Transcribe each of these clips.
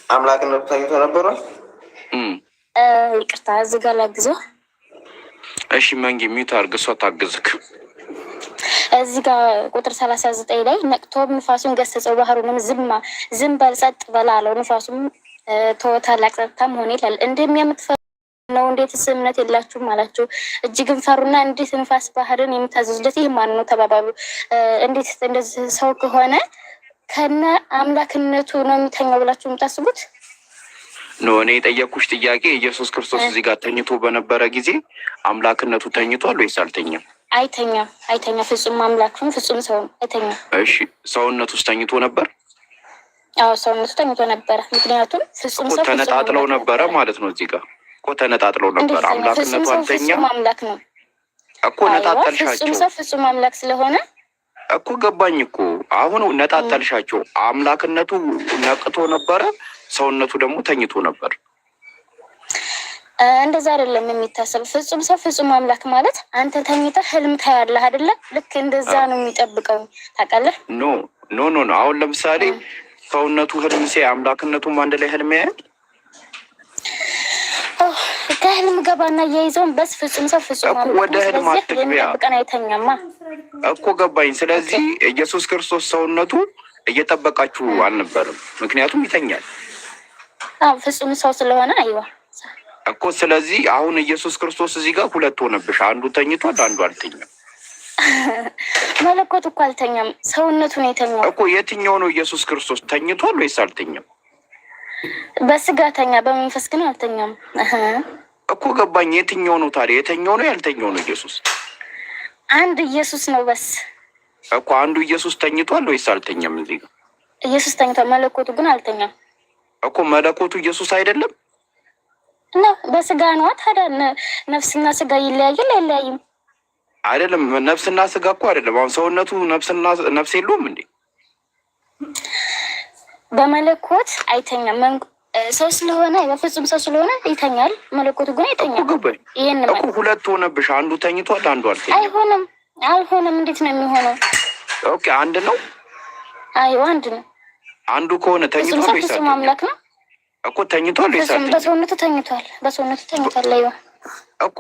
አምላክነቱ ተኝቶ ነበረ። ይቅርታ እዚህ ጋር ላግዘው። እሺ መንጌ ሚዩት አድርግ፣ እሷ ታግዝክ። እዚህ ጋር ቁጥር 39 ላይ ነቅቶም ንፋሱን ገሰጸው፣ ባህሩንም ዝም በል ጸጥ በል አለው። ንፋሱም ተወ፣ ታላቅ ጸጥታም ሆነ ይላል። እንደሚያምትፈ ነው እንዴትስ እምነት የላችሁም አላቸው። እጅግም ፈሩና እንዴት ንፋስ ባህርን የምታዘዙለት ይህ ማን ነው ተባባሉ። እንዴት እንደዚህ ሰው ከሆነ ከነ አምላክነቱ ነው የሚተኛው ብላችሁ የምታስቡት? ኖ እኔ የጠየኩሽ ጥያቄ ኢየሱስ ክርስቶስ እዚህ ጋር ተኝቶ በነበረ ጊዜ አምላክነቱ ተኝቷል ወይስ አልተኛም? አይተኛም። ፍጹም አምላክ ነው፣ ፍጹም ሰው ነው። አይተኛም። እሺ ሰውነቱ ውስጥ ተኝቶ ነበር? አዎ ሰውነቱ ተኝቶ ነበረ። ምክንያቱም ፍጹም ሰው ተነጣጥለው ነበረ ማለት ነው። እዚህ ጋር እኮ ተነጣጥለው ነበር። አምላክነቱ አልተኛም አምላክ ነው እኮ ነጣጠልሻቸው። ፍጹም ሰው ፍጹም አምላክ ስለሆነ እኮ ገባኝ እኮ አሁን ነጣጠልሻቸው። አምላክነቱ ነቅቶ ነበረ፣ ሰውነቱ ደግሞ ተኝቶ ነበር። እንደዛ አይደለም የሚታሰብ። ፍጹም ሰው ፍጹም አምላክ ማለት አንተ ተኝተህ ህልም ታያለህ አይደለ? ልክ እንደዛ ነው የሚጠብቀው። ታውቃለህ? ኖ አሁን ለምሳሌ ሰውነቱ ህልም ሲያይ አምላክነቱም አንድ ላይ ህልም ያያል። ከህልም ገባና እያይዘውን በስ ፍጹም ሰው ፍጹም አምላክ ወደ ህልም አትግቢያ ቀን አይተኛማ እኮ ገባኝ። ስለዚህ ኢየሱስ ክርስቶስ ሰውነቱ እየጠበቃችሁ አልነበረም፣ ምክንያቱም ይተኛል ፍጹም ሰው ስለሆነ አይዋ እኮ። ስለዚህ አሁን ኢየሱስ ክርስቶስ እዚህ ጋር ሁለት ሆነብሽ፣ አንዱ ተኝቷል፣ አንዱ አልተኛም። መለኮት እኮ አልተኛም፣ ሰውነቱ ነው የተኛው እኮ። የትኛው ነው ኢየሱስ ክርስቶስ ተኝቷል ወይስ አልተኛም? በስጋ ተኛ፣ በመንፈስ ግን አልተኛም እኮ ገባኝ። የትኛው ነው ታዲያ? የተኛው ነው ያልተኛው ነው ኢየሱስ? አንድ ኢየሱስ ነው በስ እኮ። አንዱ ኢየሱስ ተኝቷል ወይስ አልተኛም? እዚህ ጋር ኢየሱስ ተኝቷል፣ መለኮቱ ግን አልተኛም እኮ። መለኮቱ ኢየሱስ አይደለም እና በስጋ ነው ታዲያ። ነፍስና ስጋ ይለያያል አይለያይም? አይደለም ነፍስና ስጋ እኮ አይደለም። አሁን ሰውነቱ ነፍስ የለውም እንዴ? በመለኮት አይተኛም። ሰው ስለሆነ በፍጹም ሰው ስለሆነ ይተኛል፣ መለኮቱ ግን አይተኛም። ይሄን እኮ ሁለት ሆነብሽ፣ አንዱ ተኝቷል፣ አንዱ አልተኛም። አልሆነም። እንዴት ነው የሚሆነው? ኦኬ አንድ ነው። አይዋ አንድ ነው። አንዱ ከሆነ ተኝቷል ወይስ ፍጹም አምላክ ነው እኮ። ተኝቷል ወይስ አልተኛም? በሰውነቱ ተኝቷል። አይዋ እኮ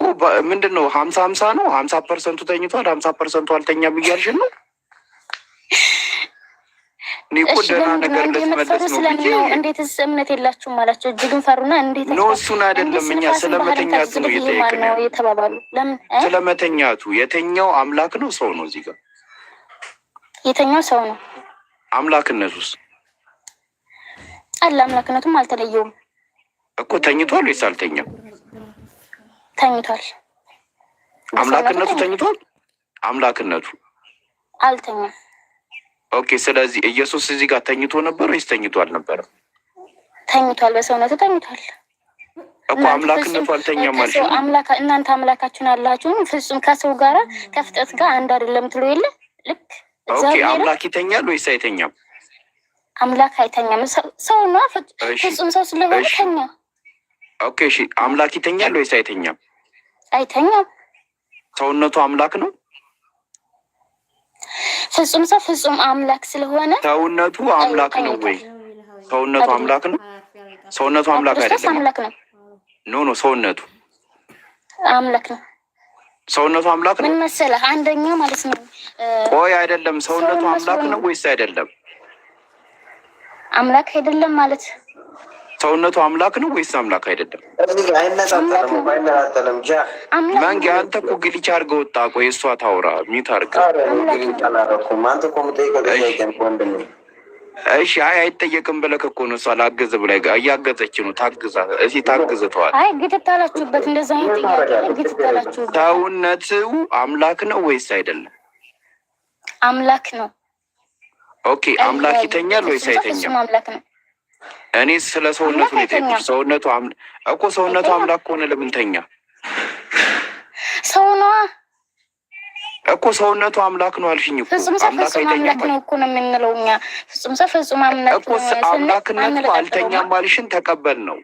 ምንድን ነው 50-50 ነው? 50% ተኝቷል፣ 50% አልተኛም እያልሽን ነው? እኔ እኮ ደህና ነገር ልትመለስ ነው ብዬ። እንዴትስ እምነት የላችሁም አላቸው። እጅግን ፈሩና እንዴት ነው? እሱን አይደለም እኛ ስለመተኛቱ ነው እየጠየቅን ነው የተባባሉ። ለምን ስለመተኛቱ? የተኛው አምላክ ነው ሰው ነው? እዚህ ጋር የተኛው ሰው ነው። አምላክነቱስ አለ። አምላክነቱም አልተለየውም እኮ። ተኝቷል ወይስ አልተኛም? ተኝቷል። አምላክነቱ ተኝቷል፣ አምላክነቱ አልተኛም። ኦኬ ስለዚህ ኢየሱስ እዚህ ጋር ተኝቶ ነበር ወይስ ተኝቶ አልነበረም? ተኝቷል፣ በሰውነቱ ተኝቷል እኮ። አምላክነቱ አልተኛም ማለት ነው። እናንተ አምላካችሁን አላችሁን ፍጹም ከሰው ጋራ ከፍጥረት ጋር አንድ አይደለም ትሉ የለ ልክ። ኦኬ አምላክ ይተኛል ወይስ አይተኛም? አምላክ አይተኛም፣ ሰው ነው። ፍጹም ሰው ስለሆነ ተኛ። ኦኬ እሺ አምላክ ይተኛል ወይስ አይተኛም? አይተኛም። ሰውነቱ አምላክ ነው። ፍጹም ሰው ፍጹም አምላክ ስለሆነ ሰውነቱ አምላክ ነው ወይ? ሰውነቱ አምላክ ነው። ሰውነቱ አምላክ አይደለም። አምላክ ነው። ኖ ሰውነቱ አምላክ ነው። ሰውነቱ አምላክ ነው። ምን መሰለህ አንደኛው ማለት ነው። ቆይ አይደለም፣ ሰውነቱ አምላክ ነው ወይስ አይደለም? አምላክ አይደለም ማለት ሰውነቱ አምላክ ነው ወይስ አምላክ አይደለም? አይነጣጠልም። መንጌ አንተ እኮ ግሊች አድርገህ ወጣ። ቆይ እሷ ታውራ ሚት አድርገህ። እሺ አይጠየቅም ብለህ እኮ ነው። እሷ ላግዝ ብላ እያገዘች ነው። ታግዛ እዚህ ታግዝተዋል። አይ ግትታላችሁበት እንደዛ አይነት ጥያቄ ግትታላችሁበት። ሰውነቱ አምላክ ነው ወይስ አይደለም? አምላክ ነው። ኦኬ አምላክ ይተኛል ወይስ አይተኛም? አምላክ ነው። እኔ ስለ ሰውነቱ ነው የጠየኩት። ሰውነቱ እኮ ሰውነቱ አምላክ ከሆነ ለምን ተኛ? ሰው ነው እኮ ሰውነቱ አምላክ ነው አልሽኝ እኮ። ፍጹም ሰው ፍጹም አምላክ ነው እኮ ነው የምንለው እኛ። ፍጹም ሰው ፍጹም አምላክ እኮ አምላክነቱ አልተኛም አልሽን ተቀበል ነው።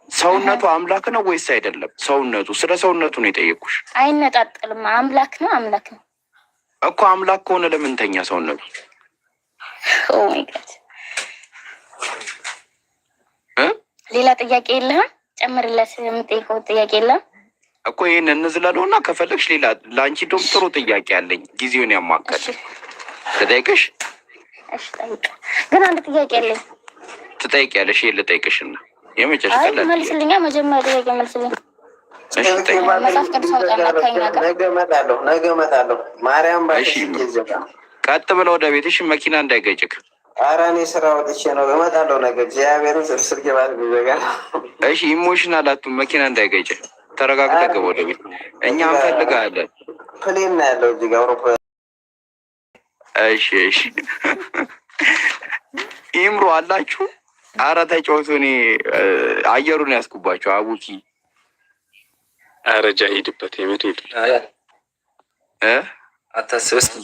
ሰውነቱ አምላክ ነው ወይስ አይደለም? ሰውነቱ ስለ ሰውነቱ ነው የጠየኩሽ። አይነጣጠልም። አምላክ ነው አምላክ ነው እኮ። አምላክ ከሆነ ለምን ተኛ ሰውነቱ? ኦ ማይ ጋድ ሌላ ጥያቄ የለህም? ጨምርለት የምጠይቀው ጥያቄ የለም እኮ ይህን እንዝለለው እና ከፈለግሽ ሌላ ለአንቺ ዶም ጥሩ ጥያቄ አለኝ ጊዜውን ያማከል ልጠይቅሽ። እሺ ጠይቅ። ግን አንድ ጥያቄ አለኝ። ትጠይቂያለሽ? ይሄን ልጠይቅሽና የመጨረሻ መልስልኛ። መጀመሪያ ጥያቄ መልስልኝ። መጽሐፍ ቅዱስ አውጣና ከኛ ጋር ነገ እመጣለሁ። ማርያም ቀጥ ብለው ወደ ቤትሽ መኪና እንዳይገጭክ። ኧረ እኔ ስራ ወጥቼ ነው እመጣለሁ ነገ። እግዚአብሔርን ስርስር ገባት ይዘጋል። እሺ ኢሞሽናል አትሁን፣ መኪና እንዳይገጭ። ተረጋግተህ ገባ ወደ ቤት። እኛ እንፈልጋለን። ፕሌን ነው ያለው እዚህ ጋር አውሮፕላን። እሺ እሺ ኢምሮ አላችሁ? ኧረ ተጫወቱ። እኔ አየሩን ያስኩባቸው አቡኪ አረጃ ሂድበት የምት ሄዱ አታስብ። እስኪ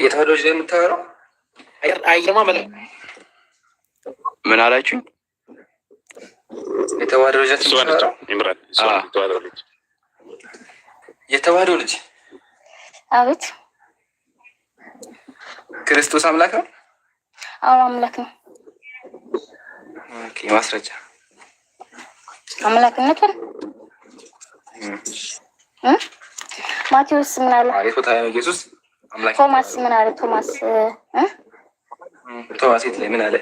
የተዋህዶ ልጅ ላይ የምታወራው አየማ ምን አላችሁኝ? የተዋህዶ ልጅ የተዋህዶ ልጅ አቤት። ክርስቶስ አምላክ ነው? አዎ አምላክ ነው። ማስረጃ አምላክነቱን ማቴዎስ ምን አለ? ኢየሱስ አምላክ። ቶማስ ምን አለ? ቶማስ የት ላይ ምን አለ?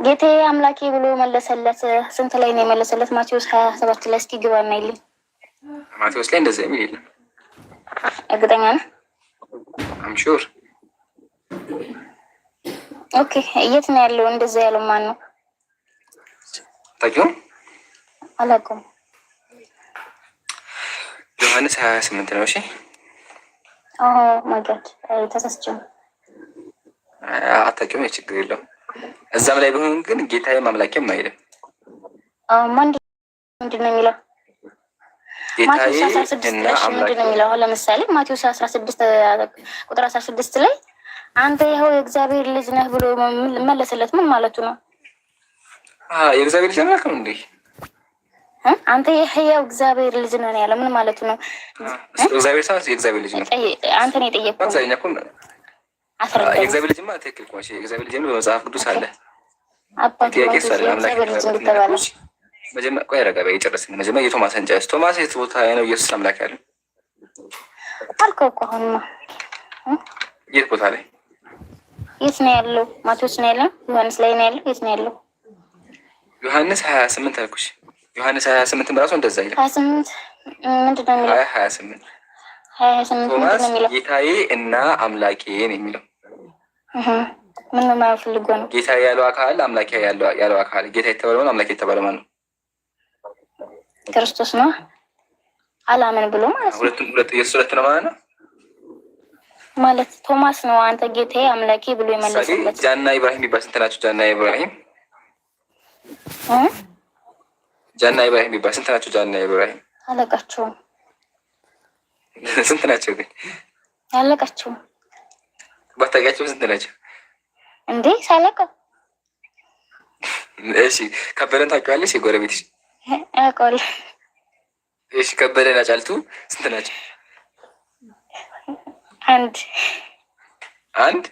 ጌታዬ አምላኬ ብሎ መለሰለት። ስንት ላይ ነው የመለሰለት? ማቴዎስ 27 ላይ። እስኪ ግባና ይልኝ። ማቴዎስ ላይ እንደዛ የሚል የለም። እርግጠኛ ነህ? አም ሹር። ኦኬ የት ነው ያለው? እንደዛ ያለው ማን ነው? ታውቂው? አላውቀውም። ዮሐንስ 28 ነው። እሺ ማጋድ ተሳስቼው። አታውቂውም? ችግር የለውም። እዛም ላይ ቢሆን ግን ጌታዬም አምላኬም አይልም። ምንድን ነው የሚለው? ማቴዎስ 16 ምንድን ነው የሚለው? ለምሳሌ ማቴዎስ 16 ቁጥር 16 ላይ አንተ ይኸው የእግዚአብሔር ልጅ ነህ ብሎ መለሰለት። ምን ማለቱ ነው? የእግዚአብሔር ልጅ አምላክ ነው እንዴ? አንተ ይኸው እግዚአብሔር ልጅ ነህ ያለ ምን ማለቱ ነው? እግዚአብሔር ሰው የእግዚአብሔር ልጅ ነው። አንተ ነው የጠየቅኩት። የእግዚአብሔር ልጅማ ትክክል እኮ። የእግዚአብሔር ልጅ በመጽሐፍ ቅዱስ አለ። ጥያቄ ሳለ አምላክ ነው። መጀመሪያ ቆይ ረጋ በይ ጨርስን። መጀመሪያ የቶማስን ጨርስ። ቶማስ የት ቦታ ነው ኢየሱስ አምላክ ያለው? አልከው እኮ አሁንማ። የት ቦታ ላይ? የት ነው ያለው? ማቴዎስ ነው ያለው? ዮሐንስ ላይ ነው ያለው? የት ነው ያለው? ዮሐንስ 28 አልኩሽ። ዮሐንስ 28 በራሱ እንደዛ ይላል። 28 ምንድን ነው የሚለው? 28 ምንድን ነው የሚለው? ጌታዬ እና አምላኬ ነው የሚለው። ምን ነው የማያፈልጉ ነው? ጌታዬ ያለው አካል፣ አምላኬ ያለው አካል። ጌታ የተባለው አምላኬ የተባለው ማን ነው? ክርስቶስ ነው። አላምን ብሎ ማለት ነው። ሁለት ኢየሱስ ሁለት ነው ማለት ነው። ማለት ቶማስ ነው አንተ ጌታዬ አምላኬ ብሎ የመለሰለት። ጃና ኢብራሂም የሚባል ስንት ናቸው? ጃና ኢብራሂም የሚባል ስንት ናቸው? ጃና ኢብራሂም አለቃቸውም ስንት ናቸው? ግን አለቃቸውም ባታውቂያቸው ስንት ናቸው እንዴ? ሳለቀው። እሺ ከበደን ታውቂዋለሽ? የጎረቤትሽ አውቀዋለሁ። እሺ ከበደን አጫልቱ ስንት ናቸው? አንድ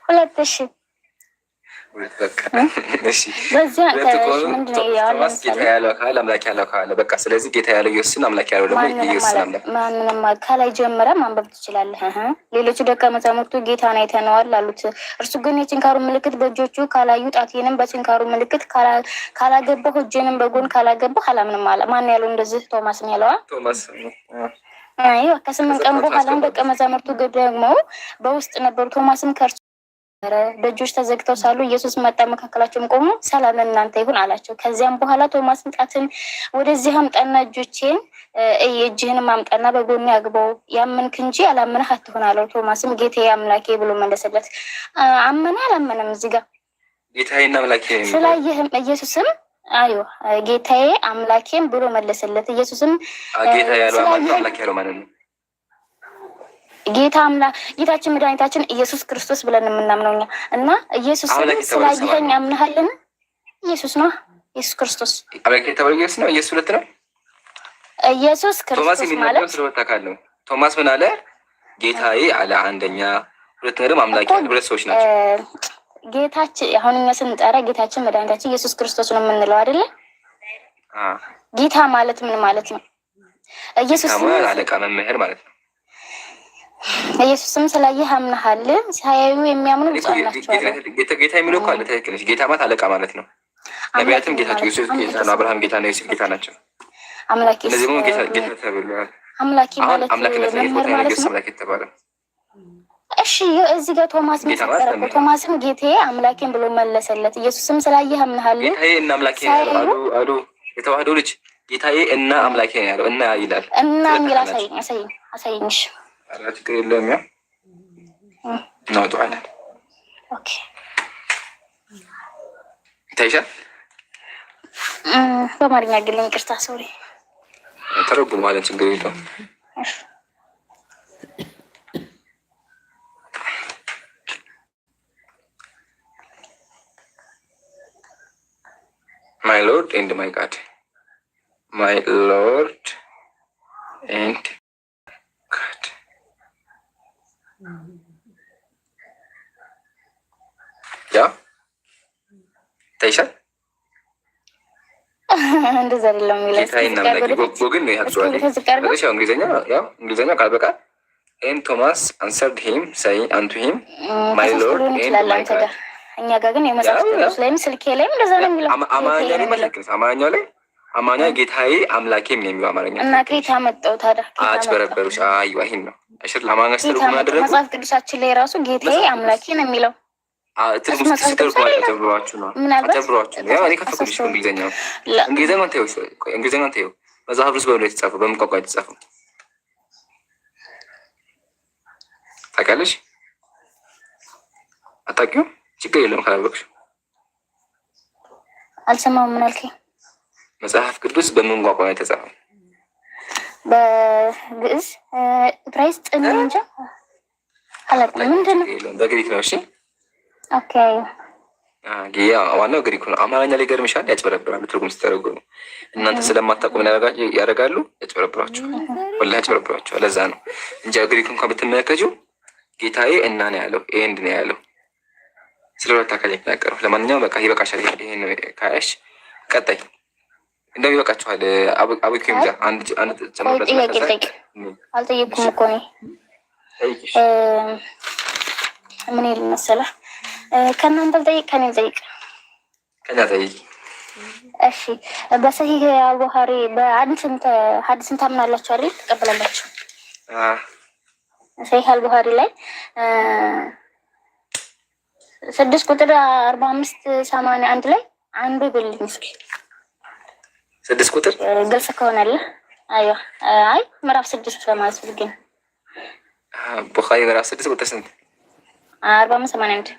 ሁለት። እሺ ጌታ ያለው አካል አምላክ ያለው አካል በቃ። ስለዚህ ጌታ ያለው ኢየሱስን አምላክ ያለው ደግሞ ኢየሱስ አምላክ። ማንንም ከላይ ጀምረ ማንበብ ትችላለህ። ሌሎቹ ደቀ መዛሙርቱ ጌታን አይተነዋል አሉት። እርሱ ግን የችንካሩ ምልክት በእጆቹ ካላዩ፣ ጣቴንም በችንካሩ ምልክት ካላገባሁ፣ እጄንም በጎን ካላገባሁ አላምንም አለ። ማን ያለው እንደዚህ? ቶማስ ነው ያለዋ። ቶማስ ከ8 ቀን በኋላ ደቀ መዛሙርቱ ደግሞ በውስጥ ነበሩ። ቶማስም ከእርሱ ደጆች ተዘግተው ሳሉ ኢየሱስ መጣ፣ መካከላቸውም ቆሞ ሰላም ለእናንተ ይሁን አላቸው። ከዚያም በኋላ ቶማስ ጣትን ወደዚህ አምጣና እጆቼን እጅህንም አምጣና በጎኔ አግባው፣ ያመንክ እንጂ ያላመንህ አትሆን አለው። ቶማስም ጌታዬ አምላኬ ብሎ መለሰለት። አመነ አላመነም? እዚህ ጋር ጌታዬና አምላኬ ስላየህም ኢየሱስም ጌታዬ አምላኬም ብሎ መለሰለት። ኢየሱስም ጌታ ያለው አምላክ ያለው ማለት ነው። ጌታችን መድኃኒታችን ኢየሱስ ክርስቶስ ብለን የምናምነው እኛ እና ኢየሱስ ስላየኸኝ አምነሃልን? ኢየሱስ ነው። ኢየሱስ ክርስቶስ አምላክ የተባለው ኢየሱስ ነው። ኢየሱስ ሁለት ነው። ኢየሱስ ክርስቶስ ማለት ቶማስ ምን አለ? ጌታዬ አለ አንደኛ፣ ሁለተኛ ደግሞ አምላኬ። ሁለት ሰዎች ናቸው። ጌታችን አሁን እኛ ስንጠራ ጌታችን መድኃኒታችን ኢየሱስ ክርስቶስ ነው የምንለው አይደለ? ጌታ ማለት ምን ማለት ነው? ኢየሱስ አለቃ መምህር ማለት ነው። ኢየሱስም ስላየህ አምነሃል። ሳያዩ የሚያምኑ ብፁዓን ናቸው። ጌታ የሚለው እኮ አለ። ትክክል ነሽ። ጌታ ማለት አለቃ ማለት ነው። ነቢያትም ጌታቸው ኢየሱስ ጌታ ነው፣ አብርሃም ጌታ ነው፣ ዮሴፍ ጌታ ናቸው። አምላኬ እነዚህ ደግሞ ጌታ ተብለዋል። አምላኬ ማለት መምህር ማለት ነው። አምላክ የተባለ እሺ፣ እዚህ ጋር ቶማስ መሰከረ። ቶማስም ጌታዬ አምላኬን ብሎ መለሰለት። ኢየሱስም ስላየህ አምነሃል። ጌታዬ እና አምላኬ አሉ የተዋህዶ ልጅ ጌታዬ እና አምላኬ ነው ያለው። እና ይላል እና የሚል አሳይኝ። ኧረ ችግር የለውም። ያ እናወጣዋለን። ኦኬ ይታይሻል። በአማርኛ ግን ይቅርታ፣ ሶሪ ተረጉመዋለን። ችግር የለውም። My Lord and my God. My Lord and God. ያ ታይሻል። እንደዛ አይደለም የሚለው ጎግል ነው ያዟል። እንግሊዝኛ ቃል በቃል ኤንድ ቶማስ አንሰርድ ሂም ሳይንግ አንቱ ሂም ማይ ሎርድ ኤንድ ማይ ጋድ። እኛ ጋር ግን የመጽሐፍ ቅዱስ ላይም ስልኬ ላይም እንደዛ ነው የሚለው። አማርኛ ላይ መለከት አማርኛ ላይ አማርኛ ጌታዬ አምላኬም ነው የሚለው አማርኛ። እና ከየት አመጣው ታዲያ? አጭበረበሩሽ። አይዋ ይሄን ነው እሺ። ለአማርኛ ስተርጉም አደረጉ። መጽሐፍ ቅዱሳችን ላይ ራሱ ጌታዬ አምላኬ ነው የሚለው። ትርጉም ስተርጉም አጨብሯችሁ ነው አጨብሯችሁ ነው። ያው እኔ ከፈኩልሽ እንግሊዝኛ እንግሊዝኛ ታዩ መጽሐፍ ቅዱስ በምን የተጻፈው? በምን ቋንቋ የተጻፈው ታውቂያለሽ? አታውቂውም? ችግር የለም ካላወቅሽ። አልሰማሁም። ምን አልከኝ? መጽሐፍ ቅዱስ በምን ቋንቋ ነው የተጻፈው? በግዕዝ፣ ዕብራይስጥ እንጃ አላውቅም። ምንድን ነው? በግሪክ ነው። እሺ ኦኬ። ያ ዋናው ግሪክ ነው። አማርኛ ላይ ገርምሻል። ያጭበረብራሉ ትርጉም ሲተረጉሙ። እናንተ ስለማታውቁ ምን ያደርጋሉ? ያጭበረብሯቸዋል። ወላሂ ያጭበረብሯቸዋል። ለዛ ነው እንጂ ግሪክ እንኳን ብትመለከችው ጌታዬ እና ነው ያለው፣ ኤንድ ነው ያለው። ስለ ሁለት አካል የሚናገረው። ለማንኛውም በቃ ይበቃሻል። ይሄን ካያሽ ቀጣይ እንደው ይበቃችኋል። አብኪም ዛ አንድ ጨምረበት አልጠየኩም እኮ ነው። ምን ይል መሰለህ? ከእናንተ ጠይቅ፣ ከኔ ጠይቅ፣ ከኛ ጠይቅ። እሺ በሰሂህ አልቡኻሪ በአንድ ሐዲስን ታምናላችሁ አይደል? ትቀበላላችሁ? ሰሂህ አልቡኻሪ ላይ 6:45-81 ላይ አንዱ ብልኝ እስኪ 6 ቁጥር ግልጽ ከሆነልህ። አይዋ አይ ምዕራፍ 6 ማለት ነው። ቡኻሪ ምዕራፍ 6 ቁጥር ስንት? 45-81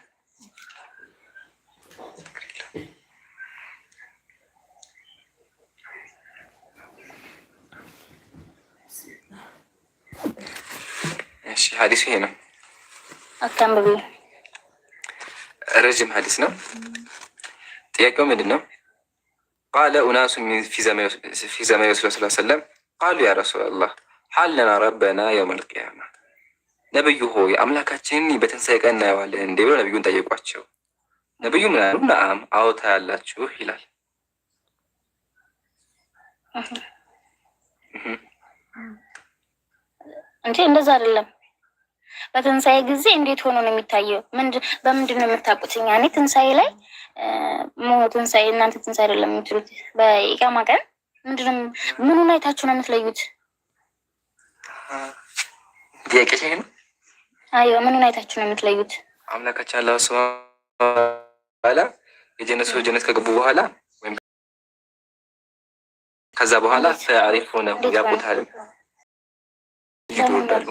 እሺ ሐዲሱ ይሄ ነው። አካምቢ ረጅም ሐዲስ ነው። ጥያቄው ምንድን ነው? ቃለ ኡናሱ ፊ ዘመን ረሱል ሰለላሁ ዐለይሂ ወሰለም ቃሉ ያ ረሱላላህ ሀል ለና ረበና የውመል ቂያማ። ነብዩ ሆይ አምላካችንን በትንሣኤ ቀን እናየዋለን እንዴ ብሎ ነብዩን ጠየቋቸው። ነብዩ ምን አሉ? ነአም አዎ ታያላችሁ ይላል። እንዴ እንደዛ አይደለም። በትንሣኤ ጊዜ እንዴት ሆኖ ነው የሚታየው? በምንድን ነው የምታውቁት? እኔ ትንሣኤ ላይ ትንሣኤ እናንተ ትንሣኤ አይደለም የምትሉት። በኢቃማ ቀን ምንድነው? ምኑን አይታችሁ ነው የምትለዩት? ጥያቄ ነው። አዎ ምኑን አይታችሁ ነው የምትለዩት? አምላካችን አላህ ሱብሃነሁ ወተዓላ የጀነት ሰዎች ጀነት ከገቡ በኋላ ወይም ከዛ በኋላ ተዓሪፍ ሆነ ያቁታል ይወዳሉ።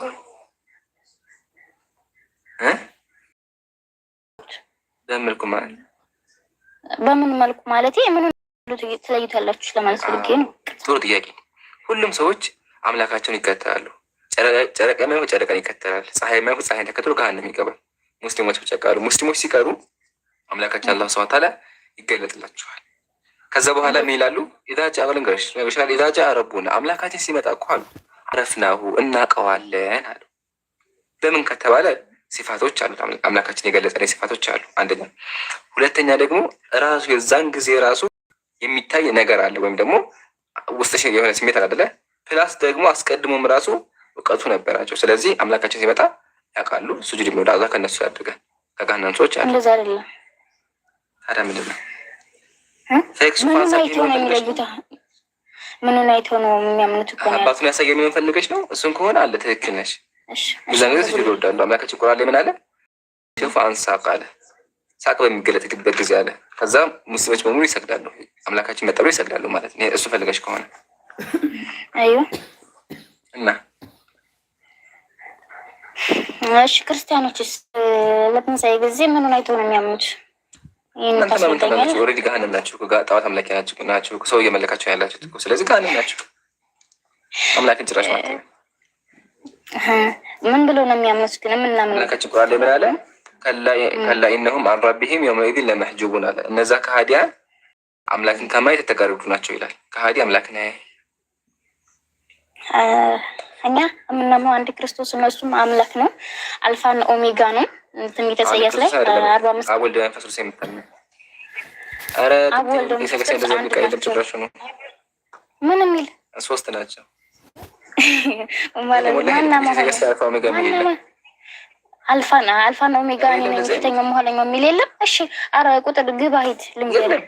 በምን መልኩ ማለት ምን ትለዩታላችሁ ለማለት ፈልጌ ነው። ጥሩ ጥያቄ። ሁሉም ሰዎች አምላካቸውን ይከተላሉ። ጨረቃ ማይሆን ጨረቃን ይከተላል። ፀሐይ ማይሆን ፀሐይን ተከትሎ ገሃነም ይገባል። ሙስሊሞች ብቻ ቀሩ። ሙስሊሞች ሲቀሩ አምላካችን አላህ ሱብሃነሁ ወተዓላ ይገለጥላቸዋል። ከዛ በኋላ ምን ይላሉ? ኢዳጃ አለንገሽ ነገሻል ኢዳጃ ረቡና አምላካችን ሲመጣ እኮ አሉ አረፍናሁ እናቀዋለን አሉ። በምን ከተባለ ሲፋቶች አሉ። አምላካችን የገለጸ ሲፋቶች አሉ። አንደኛ። ሁለተኛ ደግሞ ራሱ የዛን ጊዜ ራሱ የሚታይ ነገር አለ፣ ወይም ደግሞ ውስጥ የሆነ ስሜት አለ። ፕላስ ደግሞ አስቀድሞም ራሱ እውቀቱ ነበራቸው። ስለዚህ አምላካችን ሲመጣ ያውቃሉ። ሱጁድ የሚወዳ አላህ ከእነሱ ያድርገን። ከገሃነም ሰዎች አሉ። እንደዛ አይደለም። ታዲያ ምንድን ነው? ምኑን አይተው ነው የሚለዩት? ምኑን አይተው ነው የሚያምኑት? እኮ አባቱን ያሳየ የሚሆን ፈልገች ነው። እሱን ከሆነ አለ ትክክል ነሽ። ብዙን ጊዜ ሱጁድ ይወዳሉ። አምላካችን ቁርአን ላይ ምን አለ? ሹፍ አንሳቅ አለ። ሳቅ በሚገለጥበት ጊዜ አለ። ከዛ ሙስሊሞች በሙሉ ይሰግዳሉ። አምላካችን መጠሩ ይሰግዳሉ ማለት ነው። እሱ ፈልገች ከሆነ አዩ እና እሺ፣ ክርስቲያኖችስ ለትንሣኤ ጊዜ ምኑን አይተው ነው የሚያምኑት? እናንተ ማመንታላችሁ ኦልሬዲ ገሃነም ናችሁ። ጣዖት አምላኪ ናችሁ። ሰው እየመለካችሁ ያላችሁት እኮ። ስለዚህ ገሃነም ናችሁ። አምላክን ጭራሽ ማለት ነው። ምን ብሎ ነው የሚያምኑት? ግን ምን እናምን አምላካችን ቁርአን ላይ ምን አለ? ከላ ኢነሁም አን ረቢሂም የውመኢዚን ለመሕጁቡን አለ። እነዛ ከሃዲያን አምላክን ከማየት የተጋረዱ ናቸው ይላል። ከሃዲ አምላክን ያየ እኛ የምናምነው አንድ ክርስቶስ፣ እነሱም አምላክ ነው። አልፋና ኦሜጋ ነው። ትንቢተ ኢሳይያስ ላይ 45 አብ ወልድ መንፈስ ቅዱስ የምታምኑ ኧረ ኢሳይያስ እንደዚህ የሚቀየም ጭራሽ ነው። ምን የሚል ሶስት ናቸው ማለት ነው። ኢሳይያስ አልፋ ኦሜጋ የሚል የለም። አልፋና ኦሜጋ እኔ ነኝ፣ ፊተኛው መሀለኛው የሚል የለም። እሺ፣ ኧረ ቁጥር ግባ፣ ሂድ ልንገርህ።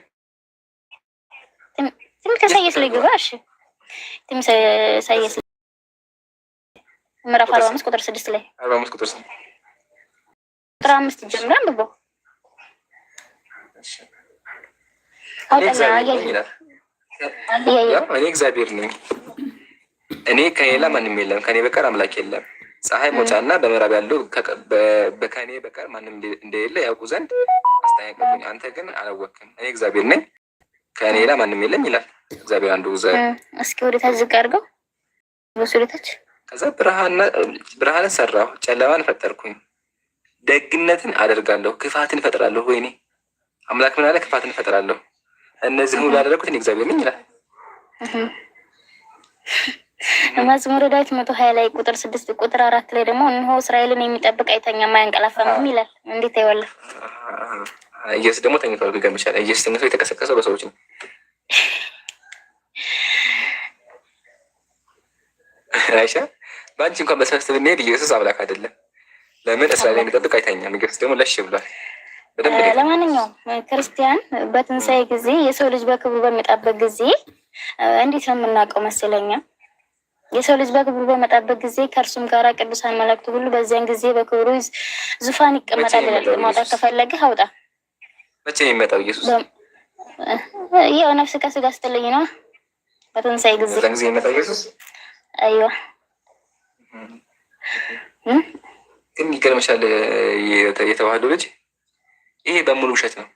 ትንቢተ ኢሳይያስ ላይ ግባ። እሺ፣ ትንቢተ ኢሳይያስ ምዕራፍ 45 ቁጥር 6 ላይ 45 ቁጥር 6 ቁጥር 5 ጀምረን አንብቦ እኔ እግዚአብሔር ነኝ፣ እኔ ከሌላ ማንም የለም፣ ከኔ በቀር አምላክ የለም። ፀሐይ መውጫና በምዕራብ ያለው በከኔ በቀር ማንም እንደሌለ ያውቁ ዘንድ አስጠነቀቁኝ። አንተ ግን አላወቅም። እኔ እግዚአብሔር ነኝ፣ ከኔ ሌላ ማንም የለም ይላል እግዚአብሔር። አንዱ እስኪ ወደታች ዝቅ አድርገው በሱ ወደታች። ከዛ ብርሃንን ሰራሁ፣ ጨለማን ፈጠርኩኝ፣ ደግነትን አደርጋለሁ፣ ክፋትን እፈጥራለሁ። ወይኔ አምላክ ምን አለ? ክፋትን እፈጥራለሁ። እነዚህ ሁሉ ያደረኩት እኔ እግዚአብሔር ነኝ ይላል። መዝሙረ ዳዊት 120 ላይ ቁጥር 6 ቁጥር 4 ላይ ደግሞ እነሆ እስራኤልን የሚጠብቅ አይተኛም አያንቀላፋም ይላል። እንዴት አይወላ? ኢየሱስ ደግሞ ተኝቷል። ገምቻለሁ። ኢየሱስ ተኝቶ የተቀሰቀሰው በሰዎች ነው። አይሻ በአንቺ እንኳን በሰብስብ ብንሄድ ኢየሱስ አምላክ አይደለም። ለምን? እስራኤል የሚጠብቅ አይተኛም። ኢየሱስ ደግሞ ለሽ ብሏል። ለማንኛውም ክርስቲያን በትንሣኤ ጊዜ የሰው ልጅ በክብሩ በሚመጣበት ጊዜ እንዴት ነው የምናውቀው መሰለኛ? የሰው ልጅ በክብሩ በመጣበት ጊዜ ከእርሱም ጋር ቅዱሳን መላእክቱ ሁሉ በዚያን ጊዜ በክብሩ ዙፋን ይቀመጣል ይላል። ማውጣት ከፈለግህ አውጣ። መቼ ነው የሚመጣው ኢየሱስ? ያው ነፍስ ከስጋ ስትለይ ነው በትንሣኤ ጊዜ የሚመጣው ኢየሱስ። አይዋ ግን ይገርምሻል፣ የተዋህዶ ልጅ ይሄ በሙሉ ውሸት ነው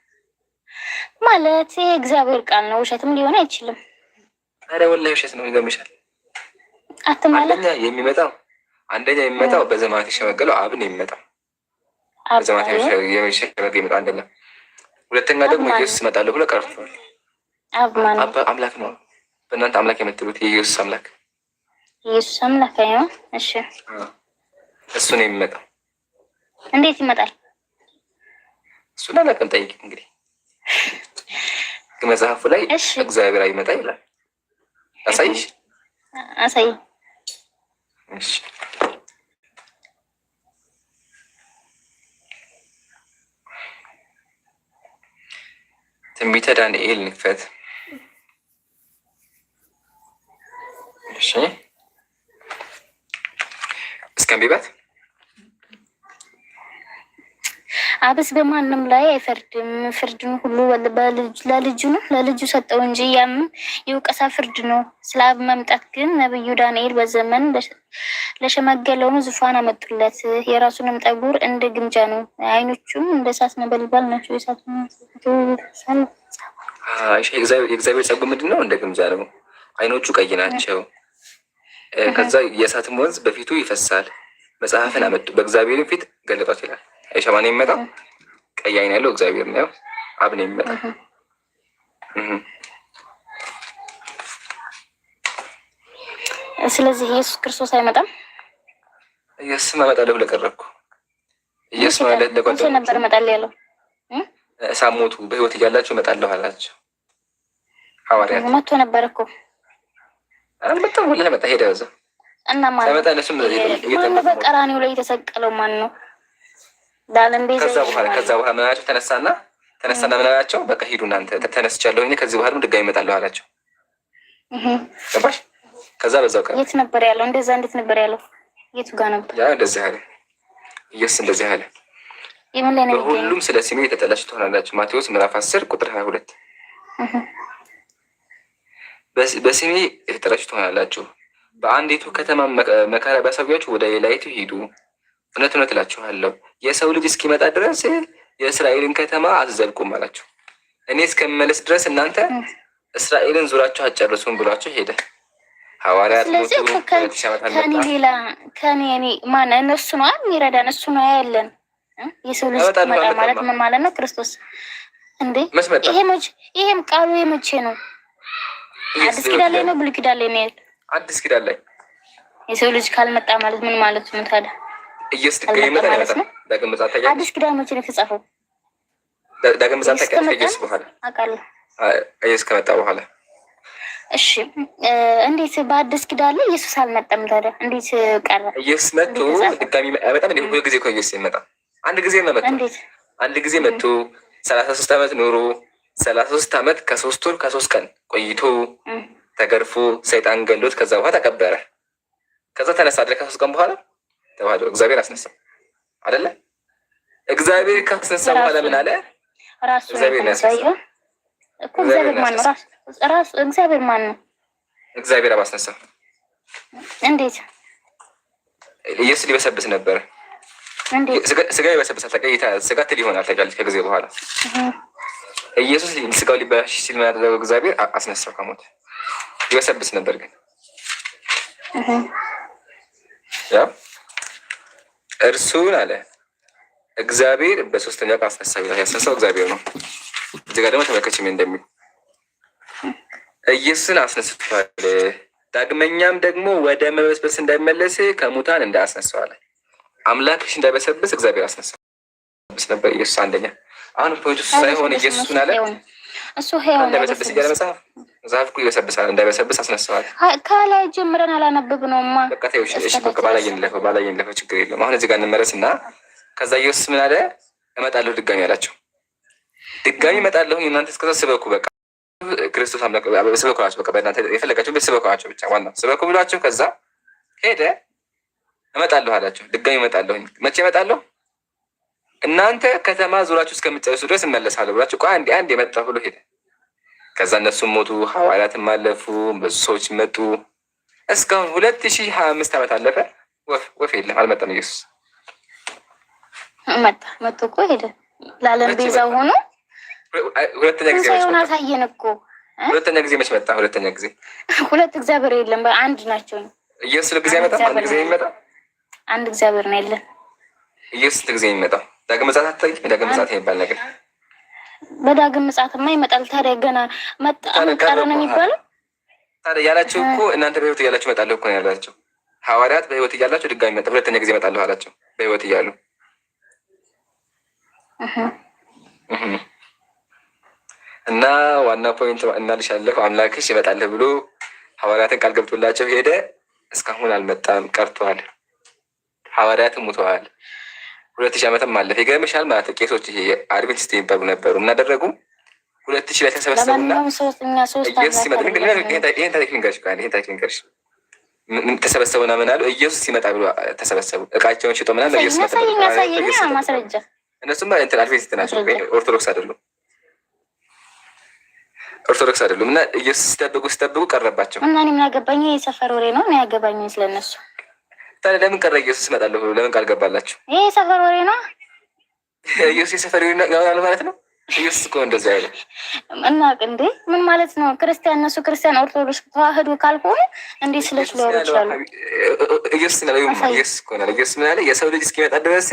ማለት። ይሄ እግዚአብሔር ቃል ነው፣ ውሸትም ሊሆን አይችልም። አረ ወላሂ ውሸት ነው። ይገርምሻል። አትማለት አንደኛ የሚመጣው በዘመናት የሸመገለው አብን የሚመጣው በዘመናት የሸመገለው የሚመጣው አንደኛ። ሁለተኛ ደግሞ ኢየሱስ እመጣለሁ ብሎ ቀርቷል። አምላክ ነው። በእናንተ አምላክ የምትሉት የኢየሱስ አምላክ ኢየሱስ አምላክ ነው። እሺ እሱ ነው የሚመጣው። እንዴት ይመጣል? እሱን አላውቅም። ጠይቅ እንግዲህ። መጽሐፉ ላይ እግዚአብሔር አይመጣ ይላል። አሳይሽ? አሳይ። እሺ ትንቢተ ዳንኤል ንክፈት። እሺ እስከንቢበት አብስ በማንም ላይ አይፈርድም። ፍርድን ሁሉ ለልጁ ሰጠው እንጂ ያም የውቀሳ ፍርድ ነው። ስለ አብ መምጣት ግን ነብዩ ዳንኤል በዘመን ለሸመገለውን ዙፋን አመጡለት። የራሱንም ጠጉር እንደ ግምጃ ነው፣ አይኖቹም እንደ እሳት ነበልባል ናቸው። የእግዚአብሔር ጸጉር ምንድን ነው? እንደ ግምጃ ነው። አይኖቹ ቀይ ናቸው። ከዛ የእሳትም ወንዝ በፊቱ ይፈሳል። መጽሐፍን አመጡ፣ በእግዚአብሔር ፊት ገለጧት ይላል። አይሻ ማን የሚመጣው? ቀይ አይን ያለው እግዚአብሔር ነው። አብ ነው የሚመጣው። ስለዚህ ኢየሱስ ክርስቶስ አይመጣም። ኢየሱስ እመጣለሁ ብለህ ቀረብኩ። ኢየሱስ ማለት ለጓደኞቹ ነበር እመጣለሁ ያለው ሳሞቱ በህይወት እያላችሁ እመጣለሁ አላቸው። ሐዋርያት መጥቶ ነበር እኮ በጣም ሁሉ መጣ ሄደ በዛ እና ማለት ማን በቀራኒው ላይ የተሰቀለው ማን ነው? ዳለም ቤዛ ከዛ በኋላ ምናቸው ተነሳና ምናቸው በቃ ሂዱ እናንተ ተነስቻለሁ እኔ ከዚህ በኋላ ድጋሚ እመጣለሁ አላቸው። ገባሽ? ከዛ በዛው ቀረ። የት ነበር ያለው? እንደዛ እንዴት ነበር ያለው? የቱ ጋር ነበር? ያ እንደዚህ አለ ኢየሱስ እንደዚህ አለ። በሁሉም ስለ ስሜ የተጠላችሁ ትሆናላችሁ። ማቴዎስ ምዕራፍ 10 ቁጥር 22 በስሜ የተጠላችሁ ትሆናላችሁ። በአንዲቱ ከተማ መከራ ቢያሳዩአችሁ ወደ ሌላይቱ ሂዱ። እውነት እውነት እላችኋለሁ የሰው ልጅ እስኪመጣ ድረስ የእስራኤልን ከተማ አትዘልቁም አላቸው። እኔ እስከምመለስ ድረስ እናንተ እስራኤልን ዙራችሁ አትጨርሱም ብሏቸው ሄደ። ሐዋርያት ከኔ ሌላ ከኔ ማን እነሱ ነው የሚረዳን እሱ ነው ያለን። የሰው ልጅ መጣ ማለት ምን ማለት ነው? ክርስቶስ እንዴ ይሄም ቃሉ የመቼ ነው? አዲስ ኪዳን ላይ ነው ብሉይ ኪዳን ላይ ነው? አዲስ ኪዳን ላይ የሰው ልጅ ካልመጣ ማለት ምን ማለት ነው ታዲያ? ኢየሱስ ድጋሚ መጣ ማለት ነው። ዳግም ምጽአት ታያለሽ። አዲስ ኪዳን መቼ ነው የተጻፈው? ዳግም ምጽአት ታያለሽ በኋላ አውቃለሁ። ኢየሱስ ከመጣ በኋላ እሺ እንዴት በአዲስ ኪዳን ላይ ኢየሱስ አልመጣም ታዲያ? እንዴት ቀረ? ኢየሱስ መጥቶ ድጋሚ አይመጣም እንዴ? ሁሉ ጊዜ እኮ ኢየሱስ ይመጣ አንድ ጊዜ ነው መጥቶ አንድ ጊዜ መጥቶ 33 ዓመት ኖሮ 33 ዓመት ከ3 ወር ከ3 ቀን ቆይቶ ተገርፎ ሰይጣን ገሎት ከዛ በኋላ ተቀበረ። ከዛ ተነሳ አይደል? ከ3 ቀን በኋላ ተዋህዶ እግዚአብሔር አስነሳ አይደለ? እግዚአብሔር ካስነሳ በኋላ ምን አለ? ራሱ እግዚአብሔር ያስነሳ እኮ እግዚአብሔር ማን ነው? ራሱ እግዚአብሔር ማን ነው? እግዚአብሔር አባስነሳ። እንዴት? ኢየሱስ ሊበሰብስ ነበር። እንዴት? ስጋ ይበሰብሳል። ተቀይታ ስጋ ትል ይሆናል። ታውቂያለሽ? ከጊዜ በኋላ ኢየሱስ ስጋው ሊበላሽ ሲል ምን ያደረገው? እግዚአብሔር አስነሳው ከሞት። ይበሰብስ ነበር ግን ያ እርሱን አለ እግዚአብሔር በሶስተኛው ቀን አስነሳው ይላል። ያስነሳው እግዚአብሔር ነው። እዚህ ጋር ደግሞ ተመልከች ምን እንደሚል ኢየሱስን አስነስቷል። ዳግመኛም ደግሞ ወደ መበስበስ እንዳይመለስ ከሙታን እንዳያስነሳው አለ። አምላክሽ እንዳይበሰብስ እግዚአብሔር አስነሳው ነበር ኢየሱስ አንደኛ። አሁን ፖይንቱ ሳይሆን ኢየሱስን አለ እሱ ሄው እንዳይበሰብስ ይገርም መጽሐፍ እኮ ይበሰብሳል። እንዳይበሰብስ አስነሳዋል። ከላይ ጀምረን አላነበብነውማ። በቃ ተይው እሺ፣ በቃ ባላየን ለፈው ችግር የለም። አሁን እዚህ ጋር እንመለስና ከዛ ኢየሱስ ምን አለ? እመጣለሁ ድጋሚ አላቸው። ድጋሚ እመጣለሁ እናንተ እስከዛ ስበኩ በቃ ክርስቶስ አምላክ ስበኩ ናቸው። በቃ በእናንተ የፈለጋቸው ስበኩ ናቸው ብቻ ዋና ስበኩ ብሏቸው ከዛ ሄደ። እመጣለሁ አላቸው። ድጋሚ እመጣለሁ። መቼ እመጣለሁ? እናንተ ከተማ ዙራችሁ እስከምትጨርሱ ድረስ እመለሳለሁ ብሏቸው ቆይ አንዴ የመጣሁ ብሎ ሄደ። ከዛ እነሱም ሞቱ፣ ሐዋርያትም አለፉ፣ ብዙ ሰዎች መጡ። እስካሁን 2025 ዓመት አለፈ። ወፍ የለም፣ አልመጣም ኢየሱስ። መጥቶ እኮ ሄደ። ለዓለም ቤዛ ሆኖ ሁለተኛ ጊዜ አሳየን እኮ። ሁለተኛ ጊዜ መች መጣ? ሁለተኛ ጊዜ ሁለት እግዚአብሔር የለም፣ አንድ ናቸው። ኢየሱስ ለጊዜ አይመጣም። አንድ ጊዜ የሚመጣው አንድ እግዚአብሔር ነው ያለን። ኢየሱስ ለጊዜ የሚመጣው ዳግም ምጽአት አታውቂም? ዳግም ምጽአት የሚባል ነገር በዳግም ምጽአትማ ይመጣል። ታዲያ ገና መጣ ቀረ ነው የሚባለው። ታዲያ ያላቸው እኮ እናንተ በህይወት እያላችሁ እመጣለሁ እኮ ነው ያላቸው። ሐዋርያት በህይወት እያላችሁ ድጋሚ መጣ፣ ሁለተኛ ጊዜ እመጣለሁ አላቸው። በህይወት እያሉ እና ዋና ፖይንት እናልሻለሁ አምላክሽ ይመጣልህ ብሎ ሐዋርያትን ቃል ገብቶላቸው ሄደ። እስካሁን አልመጣም፣ ቀርቷል። ሐዋርያትም ሙተዋል። 2000 ዓመትም አለፈ። ይገርምሻል ማለት ቄሶች ይሄ አድቬንቲስት የሚባሉ ነበሩ እና አደረጉ 2000 ላይ ተሰበሰቡና ኢየሱስ ሲመጣ ይሄን ታሪክ ልንገርሽ ተሰበሰቡና ምን አሉ? ኢየሱስ ሲመጣ ብሎ ተሰበሰቡ። እቃቸውን ሽጦ ምናምን ኢየሱስ ማስረጃ እነሱም አድቬንቲስት ናቸው፣ ኦርቶዶክስ አይደሉም። እና ኢየሱስ ሲጠብቁ ቀረባቸው እና እኔ ምን አገባኝ? የሰፈር ወሬ ነው እኔ ያገባኝ ስለነሱ። ታዲያ ለምን ቀረ? ኢየሱስ እመጣለሁ ብሎ ለምን ቃል ገባላችሁ? ይሄ የሰፈር ወሬ ነው። ኢየሱስ የሰፈር ወሬ ነው ማለት ነው። ኢየሱስ እኮ እንደዛ ያለ እና እንዴ ምን ማለት ነው? ክርስቲያን እነሱ ክርስቲያን ኦርቶዶክስ ተዋህዶ ካልሆኑ እንዴ ስለሱ ሊያወሩ ይችላሉ? ኢየሱስ ነው ኢየሱስ እኮ ነው። ኢየሱስ ምን አለ? የሰው ልጅ እስኪመጣ ድረስ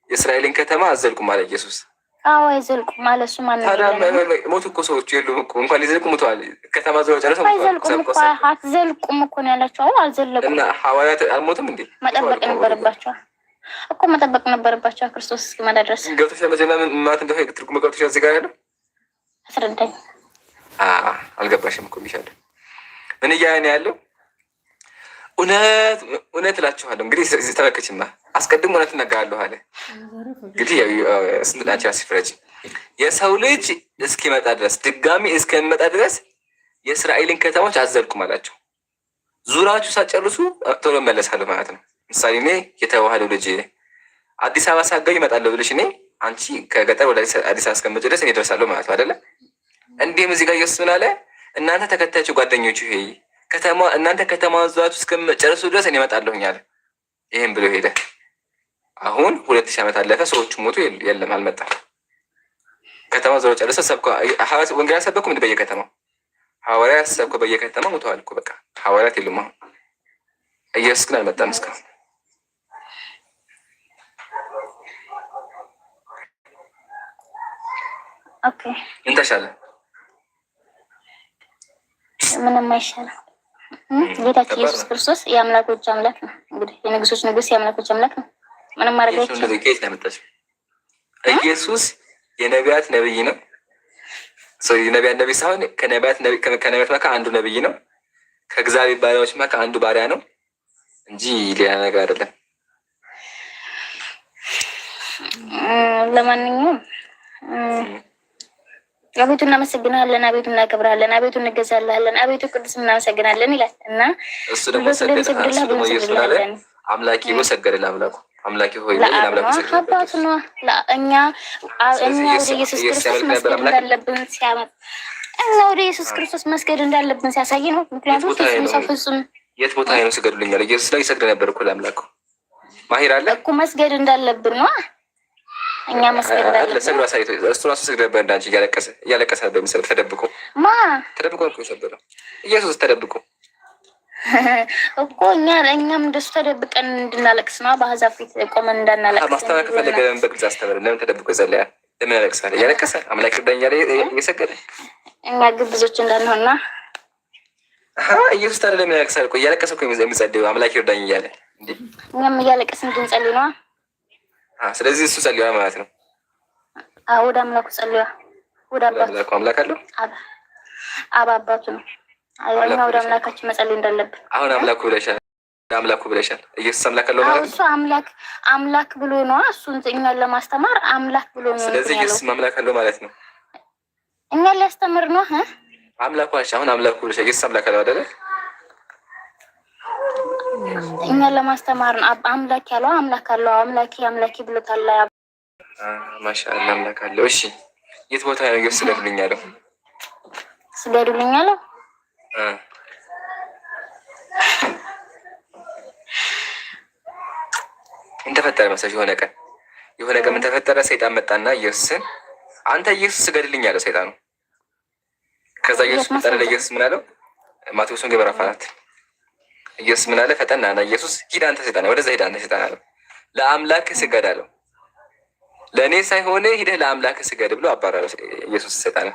የእስራኤልን ከተማ አዘልቁ ማለት ኢየሱስ። አዎ አይዘልቁ ማለት እሱ ማን ነው? ሞቱ እኮ ሰዎች የሉም እኮ እንኳን ሊዘልቁ ሞተዋል። ከተማ ዙሪያ ጨረሰው አይዘልቁም እኮ አትዘልቁም እኮ ነው ያላቸው። አዎ አልዘለቁም። እና ሐዋርያት አልሞቱም እንዴ? መጠበቅ ነበረባቸው። እኮ መጠበቅ ነበረባቸው ክርስቶስ እስኪመጣ ድረስ። ገብቶሻል? መጀመሪያ ማለት እንደሆነ ትርጉም ገብቶሻል? እዚህ ጋር ያለው አስረዳኝ። አልገባሽም እኮ ብዬሻለሁ። ምን እያለ ያለው? እውነት እላችኋለሁ። እንግዲህ ተመልከችማ፣ አስቀድሞ እውነት እነግርሃለሁ አለ። እንግዲህ ስንት ናቸው ያስፍረጅ የሰው ልጅ እስኪመጣ ድረስ ድጋሚ እስከሚመጣ ድረስ የእስራኤልን ከተሞች አዘልኩም አላቸው። ዙራችሁ ሳጨርሱ ቶሎ መለሳለሁ ማለት ነው። ምሳሌ እኔ የተዋህደው ልጅ አዲስ አበባ ሳገኝ እመጣለሁ ብልሽ እኔ አንቺ ከገጠር ወደ አዲስ አበባ እስከምትመጪ ድረስ እኔ እደርሳለሁ ማለት ነው አይደለ? እንዲህም እዚህ ጋር ኢየሱስ ምን አለ? እናንተ ተከታዮቹ ጓደኞቹ እናንተ ከተማ ዙራችሁ እስከምጨርሱ ድረስ እኔ እመጣለሁኝ አለ። ይህም ብሎ ሄደ። አሁን 2000 ዓመት አለፈ። ሰዎቹ ሞቱ። የለም አልመጣም። ከተማ ዙራ ጨርሰ ወንጌል ሰበኩ። ምን በየከተማው ሐዋርያት ሰብከው በየከተማው ሞተዋል እኮ በቃ ሐዋርያት የሉም። አሁን ኢየሱስ ግን አልመጣም እስካሁን። ኦኬ ምን ተሻለ? ምንም አይሻልም። ጌታችን ኢየሱስ ክርስቶስ የአምላኮች አምላክ ነው። እንግዲህ የንጉሶች ንጉስ የአምላኮች አምላክ ነው። ምንም ማድረግ አይቻልም። ኢየሱስ የነቢያት ነብይ ነው። የነቢያት ነብይ ሳይሆን ከነቢያት መካከል አንዱ ነብይ ነው። ከእግዚአብሔር ባሪያዎች መካከል አንዱ ባሪያ ነው እንጂ ሌላ ነገር አይደለም። ለማንኛውም አቤቱ እናመሰግናለን፣ አቤቱ እናከብራለን፣ አቤቱ እንገዛለን፣ አቤቱ ቅዱስ እናመሰግናለን ይላል እና እሱ ደግሞ አምላኬ ብሎ ሰገደ ለአምላኩ። አምላኬ ሆይ አባቱ ነው። እኛ ወደ ኢየሱስ ክርስቶስ መስገድ እንዳለብን ሲያመጥ እኛ ወደ ኢየሱስ ክርስቶስ መስገድ እንዳለብን ሲያሳይ ነው። ምክንያቱም ሰው ፍጹም የት ቦታ ነው ስገዱልኛል? ኢየሱስ ላይ ይሰግድ ነበር እኮ ለአምላኩ። ማሂር አለ እኮ መስገድ እንዳለብን ነው። እኛ መስገድ እንዳለብን ለሰግዱ አሳይቶ እሱ ራሱ ሰግድ ነበር እንዳንቺ እያለቀሰ ነበር መሰለህ። ተደብቆ ነው የሰገደው ኢየሱስ ተደብቆ እኮ እኛም እንደሱ ተደብቀን እንድናለቅስ ነው። በአሕዛብ ፊት ቆመን እንዳናለቅስ ማስተማር ከፈለገ ለምን በግልጽ አስተምር? ለምን ተደብቆ ይጸልያል? ለምን ያለቅሳል? እያለቀሰ አምላክ እርዳኝ እያለ እየሰገደ እኛ ግብዞች እንዳንሆንና ኢየሱስ ታዲያ ለምን ያለቅሳል? እኮ እያለቀሰ እኮ የሚጸልየው አምላክ እርዳኝ እያለ እኛም እያለቀስን እንድንጸልይ ነዋ። ስለዚህ እሱ ጸልዋ ማለት ነው። ወደ አምላኩ ጸልዋ። ወደ አምላኩ አምላክ አለው አባቱ ነው። እኛ ወደ አምላካችን መጸለይ እንዳለብን አሁን አምላኩ ብለሻል። ኢየሱስ አምላክ አለው ማለት ነው። እሱ አምላክ ብሎ ነው እሱን እኛን ለማስተማር አምላክ ብሎ ነው። ስለዚህ ኢየሱስ አምላክ አለው ማለት ነው። እኛን ሊያስተምር ነው አምላኩ። አሁን አምላኩ ብለሻል። ኢየሱስ አምላክ አለው አይደለ? እኛን ለማስተማር ነው አምላክ ያለው። አምላክ አለው። አምላኪ ብሎታል። ማሻአላ አምላክ አለው። እሺ የት ቦታ ነው ኢየሱስ ስገዱልኝ አለው? ስገዱልኝ አለው ምን ተፈጠረ መሰለሽ? የሆነ ቀን ምን ተፈጠረ? ሰይጣን መጣና ኢየሱስን አንተ ኢየሱስ ስገድልኝ አለው ሰይጣኑ። ከዛ ኢየሱስ መጣና ለኢየሱስ ምን አለው? ማቴዎስ ወንጌል ምዕራፍ 4 ኢየሱስ ምን አለ? ፈጠና ና ኢየሱስ ሂድ አንተ ሰይጣን፣ ወደዛ ሂድ አንተ ሰይጣን አለው። ለአምላክህ ስገድ አለው። ለእኔ ሳይሆን ሂደህ ለአምላክህ ስገድ ብሎ አባረረው ኢየሱስ ሰይጣን።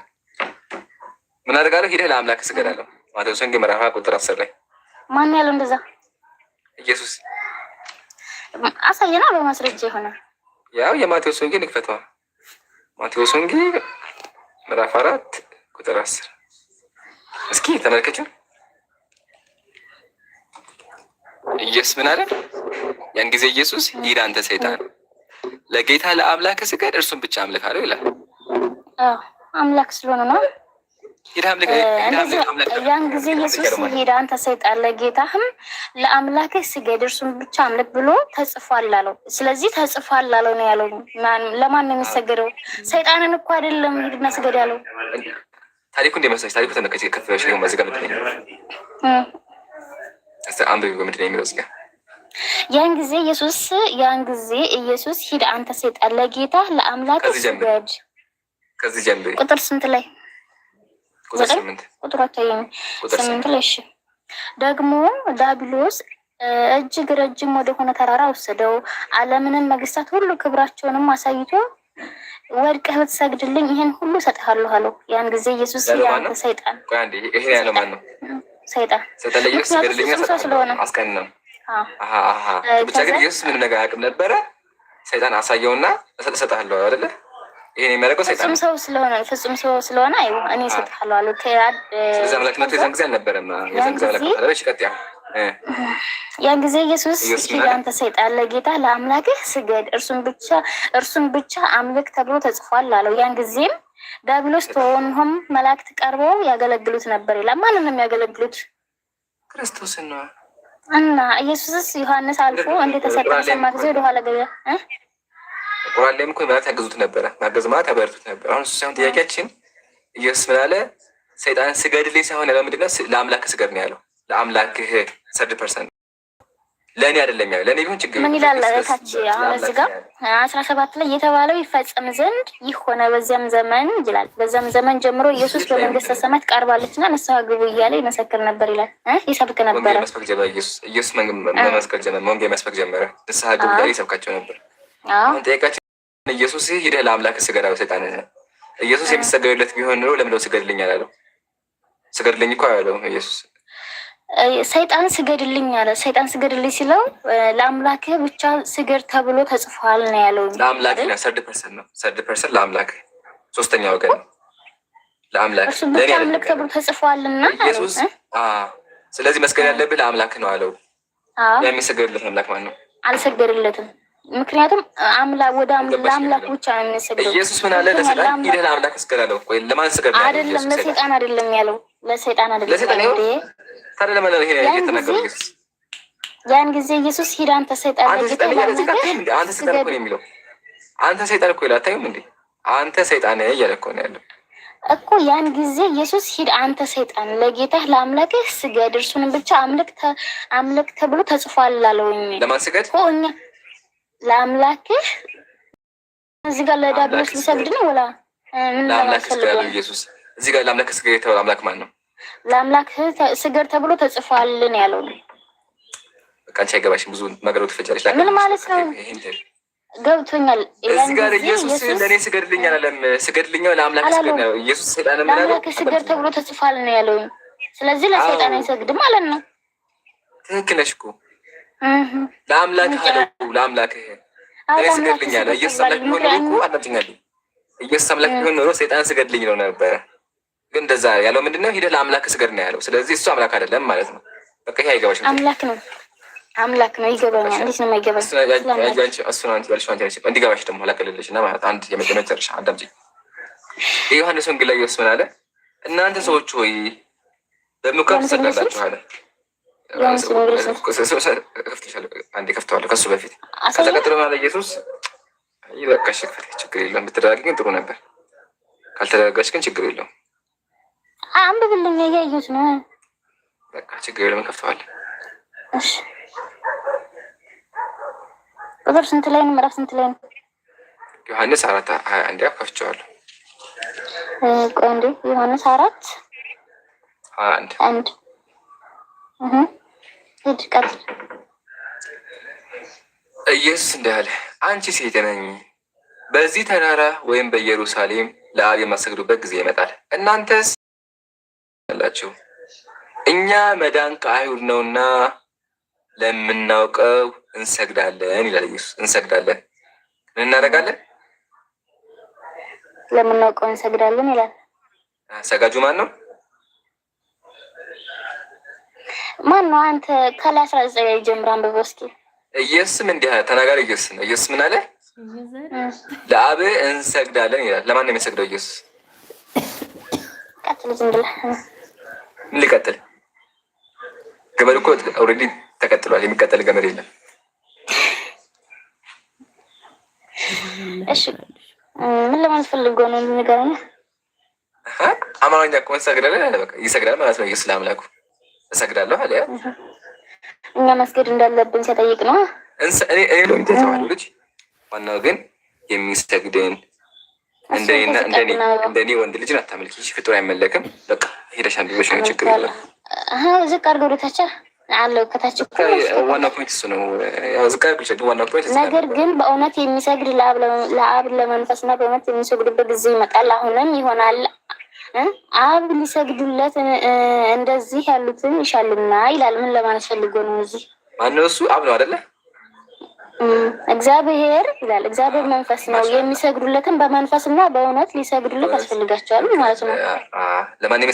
ምን አደርጋለሁ? ሂደህ ለአምላክህ ስገድ አለው። ማቴዎስ ወንጌል ምዕራፍ 4 ቁጥር 10 ላይ ማን ያለው እንደዛ? ኢየሱስ አሳየና በማስረጃ ይሆናል። ያው የማቴዎስ ወንጌል ንክፈተዋ። ማቴዎስ ወንጌል ምዕራፍ 4 ቁጥር 10 እስኪ ተመልከቱ። ኢየሱስ ምን አለ? ያን ጊዜ ኢየሱስ ሂድ አንተ ሰይጣን ለጌታ ለአምላክ ስገድ እርሱን ብቻ አምልክ አለው ይላል። አምላክ ስለሆነ ነው። ያን ጊዜ ኢየሱስ ሂድ አንተ ሰይጣን ለጌታህም ለአምላክህ ስገድ እርሱን ብቻ አምልክ ብሎ ተጽፏል አለው። ስለዚህ ተጽፏል አለው ነው ያለው። ለማን ነው የሚሰገደው? ሰይጣንን እኮ አይደለም ሂድና ስገድ ያለው። ታሪኩ እንደመሰለሽ ታሪኩ ተነከች ከፍለሽ ነው ማዘጋ ምትለኝ አንብቢ በምንድን ነው የሚለው እዚህ ጋር? ያን ጊዜ ኢየሱስ ሂድ አንተ ሰይጣን ለጌታ ለአምላክህ ስገድ። ከዚህ ጀምሪ። ቁጥር ስንት ላይ? ቁጥር 8 ቁጥር 8 ላይ። እሺ ደግሞ ዲያብሎስ እጅግ ረጅም ወደሆነ ተራራ ወሰደው፣ ዓለምንም መንግስታት ሁሉ ክብራቸውንም አሳይቶ ወድቀህ ብትሰግድልኝ ይሄን ሁሉ እሰጥሃለሁ አለው። ያን ጊዜ ኢየሱስ ሂድ አንተ ሰይጣን። ቆይ አንዴ ይሄ ያለው ማን ነው? ሰይጣን ለኢየሱስ ስገድልኝ ስለሆነ አስቀን ነው ብቻ ግን ኢየሱስ ምንም ነገር አያውቅም ነበረ። ሰይጣን አሳየውና እሰጥሃለሁ አይደለ? ይሄን የሚያደርገው ሰይጣን ፍጹም ሰው ስለሆነ እኔ እሰጥሃለሁ አለ። ስለዚህ አምላክነቱ የዛን ጊዜ አልነበረም። የዛን ጊዜ አምላክነቱ ቀጥያ ያን ጊዜ ኢየሱስ አንተ ሰይጣን ለጌታ ለአምላክህ ስገድ፣ እርሱን ብቻ አምልክ ተብሎ ተጽፏል አለው። ያን ጊዜም ዲያብሎስ ተወንሆም መላእክት ቀርበው ያገለግሉት ነበር ይላል። ማንን ነው የሚያገለግሉት? ክርስቶስን ነው። እና ኢየሱስስ ዮሐንስ አልፎ እንደተሰጠ ሰማ ጊዜ ወደኋላ ገበያ ቁርአን ላይም እኮ ማለት ያገዙት ነበረ። ማገዝ ማለት ያበረቱት ነበር። አሁን እሱ ሳይሆን ጥያቄያችን ኢየሱስ ምን አለ? ሰይጣን ስገድልኝ ሳይሆን ያለው ምንድን ነው? ለአምላክህ ስገድ ነው ያለው። ለአምላክህ 30% ለእኔ አይደለም ያለው። ለእኔ ቢሆን ችግር ምን ይላል? ታች አሁን እዚህ ጋር 17 ላይ የተባለው ይፈጸም ዘንድ ይህ ሆነ በዚያም ዘመን ይላል። በዚያም ዘመን ጀምሮ ኢየሱስ በመንግስተ ሰማያት ቀርባለችና ንስሐ ግቡ እያለ ይመሰክር ነበር ይላል። ይሰብክ ነበረ። ኢየሱስ መመስከር ጀመረ። ወንጌል መስበክ ጀመረ። ንስሐ ግቡ እያለ ይሰብካቸው ነበር። አሁን ጠይቃችን ኢየሱስ ሂደህ ለአምላክህ ስገድ አለው። ሰይጣን ኢየሱስ የሚሰገድለት ቢሆን ኖሮ ለምንድነው ስገድልኝ አላለው? ስገድልኝ እኮ አላለው ኢየሱስ። ሰይጣን ስገድልኝ አለ። ሰይጣን ስገድልኝ ሲለው ለአምላክህ ብቻ ስገድ ተብሎ ተጽፏል ነው ያለው። ለአምላክህ ነው 30% ነው። 30% ለአምላክህ ሶስተኛ ወገን ነው። ለአምላክህ እሱ ብቻ አምልክ ተብሎ ተጽፏልና ኢየሱስ ስለዚህ መስገድ ያለብህ ለአምላክህ ነው አለው። የሚሰገድለት አምላክ ማን ነው? አልሰገድለትም። ምክንያቱም ወደ አምላክ ብቻ ነው የሚሰገደው። ኢየሱስ ምን አለ? ለሰይጣን ሂደህ ለአምላክ ስገድ አለው። ወይ ለማን ስገድ ነው? አይደለም ለሰይጣን አይደለም ያለው። ለሰይጣን አይደለም። ታዲያ ለምን ነው ይሄ የተናገረው ኢየሱስ? ያን ጊዜ ኢየሱስ ሂድ አንተ ሰይጣን አንተ ሰይጣን እኮ ነው የሚለው። አንተ ሰይጣን እኮ ይላል። አታዩም እንዴ? አንተ ሰይጣን እያለ እኮ ነው ያለው እኮ። ያን ጊዜ ኢየሱስ ሂድ አንተ ሰይጣን ለጌታህ ለአምላክህ ስገድ፣ እርሱንም ብቻ አምልክ ተብሎ ተጽፏል አለውኝ። ለማን ስገድ? እኛ ለአምላክህ እዚህ ጋር ለዲያብሎስ ሊሰግድ ነው ወላ ምን ለአምላክህ ስገድ ያለው ኢየሱስ። እዚህ ጋር ለአምላክህ ስገድ የተባለው አምላክ ማን ነው? ለአምላክህ ስገድ ተብሎ ተጽፏል ነው ያለው። በቃ አንቺ አይገባሽም። ብዙ ነገሮች ትፈጫለሽ። ምን ማለት ነው? ገብቶኛል። እዚህ ጋር ኢየሱስ ለኔ ስገድልኝ አላለም። ስገድልኝ ለአምላክህ ስገድ ነው ኢየሱስ። ሰይጣን ምን አለ? ለአምላክህ ስገድ ተብሎ ተጽፏል ነው ያለው። ስለዚህ ለሰይጣን አይሰግድም ማለት ነው። ትክክል ነሽ እኮ። ለአምላክህ አለው። ለአምላክህ ለኔ ስገድልኝ አለ። ኢየሱስ አምላክ ቢሆን ኖሮ እኮ አጣጭኛለሁ። ኢየሱስ አምላክ ቢሆን ኖሮ ሰይጣን ስገድልኝ ነው ነበር። ግን እንደዛ ያለው ምንድነው? ሂደህ ለአምላክህ ስገድ ነው ያለው። ስለዚህ እሱ አምላክ አይደለም ማለት ነው። በቃ ይሄ አይገባሽም። አምላክ ነው ይገባኛል። እንዴት ነው የማይገባሽ? እሱን አንቺ ያልሽው አንቺ ነሽ። እንዲገባሽ ደግሞ ላቀልልሽ እና ማለት አንድ የመጨረሻ አዳምጪ። የዮሐንስ ወንጌል ላይ ኢየሱስ ምን አለ? እናንተ ሰዎች ሆይ በምኩራብ ትሰግዳላችሁ አለ። አንዴ ከፍተዋለሁ ከሱ በፊት ከዛ ቀጥሎ ማለት ኢየሱስ ይበቃሽ፣ ችግር የለውም ብትደረጊ ግን ጥሩ ነበር። ካልተደረጋሽ ግን ችግር የለውም። አንብብልኝ እያየሁት ነው። በቃ ችግር የለውም ከፍተዋለሁ። እሺ ቁጥር ስንት ላይ ነው? ምዕራፍ ስንት ላይ ነው? ዮሐንስ 4:21 ከፍቼዋለሁ። ቆይ እንዴ ዮሐንስ 4:21 ሂድ ቀጥል። ኢየሱስ እንዲህ አለ፣ አንቺ ሴት ነኝ በዚህ ተራራ ወይም በኢየሩሳሌም ለአብ የማሰግዱበት ጊዜ ይመጣል። እናንተስ አላችሁ እኛ መዳን ከአይሁድ ነውና ለምናውቀው እንሰግዳለን ይላል ኢየሱስ። እንሰግዳለን። ምን እናደርጋለን? ለምናውቀው እንሰግዳለን ይላል። ሰጋጁ ማን ነው? ማን ነው? አንተ ከላይ 19 ጀምሮ አንብበው እስኪ። ኢየሱስም እንዲህ ተናጋሪ ኢየሱስ ነው። ኢየሱስ ምን አለ? ለአብ እንሰግዳለን ይላል። ለማን ነው የሚሰግደው ኢየሱስ? ቀጥል ዝም ብለህ። ምን ሊቀጥል? ገመድ እኮ ኦልሬዲ ተቀጥሏል። የሚቀጥል ገመድ የለም። እሺ ምን ለማለት ፈልገው ነው ንገረኝ። አማርኛ እኮ እንሰግዳለን አለ። በቃ ይሰግዳል ማለት ነው። ኢየሱስ ለአምላኩ እሰግዳለሁ አለ። እኛ መስገድ እንዳለብን ሲጠይቅ ነው። እኔ ነው የሚተዋለው ልጅ። ዋናው ግን የሚሰግድን እንደኔ ወንድ ልጅን አታመልኪ። ፍጡር አይመለክም። በቃ ሄደሽ አንድ ነው ችግር የለም። ዝቅ አድርገው ወደታች አለው ከታች ዋና ፖይንት እሱ ነው። ዝቅ አድርገው ዋና ፖይንት። ነገር ግን በእውነት የሚሰግድ ለአብ ለመንፈስና በእውነት የሚሰግድበት ጊዜ ይመጣል፣ አሁንም ይሆናል። አብ ሊሰግዱለት እንደዚህ ያሉትን ይሻልና ይላል። ምን ለማለት ፈልጎ ነው እዚህ? ማነው እሱ? አብ ነው አይደለ? እግዚአብሔር ይላል። እግዚአብሔር መንፈስ ነው። የሚሰግዱለትን በመንፈስና በእውነት ሊሰግዱለት ያስፈልጋቸዋል ማለት ነው። ለማን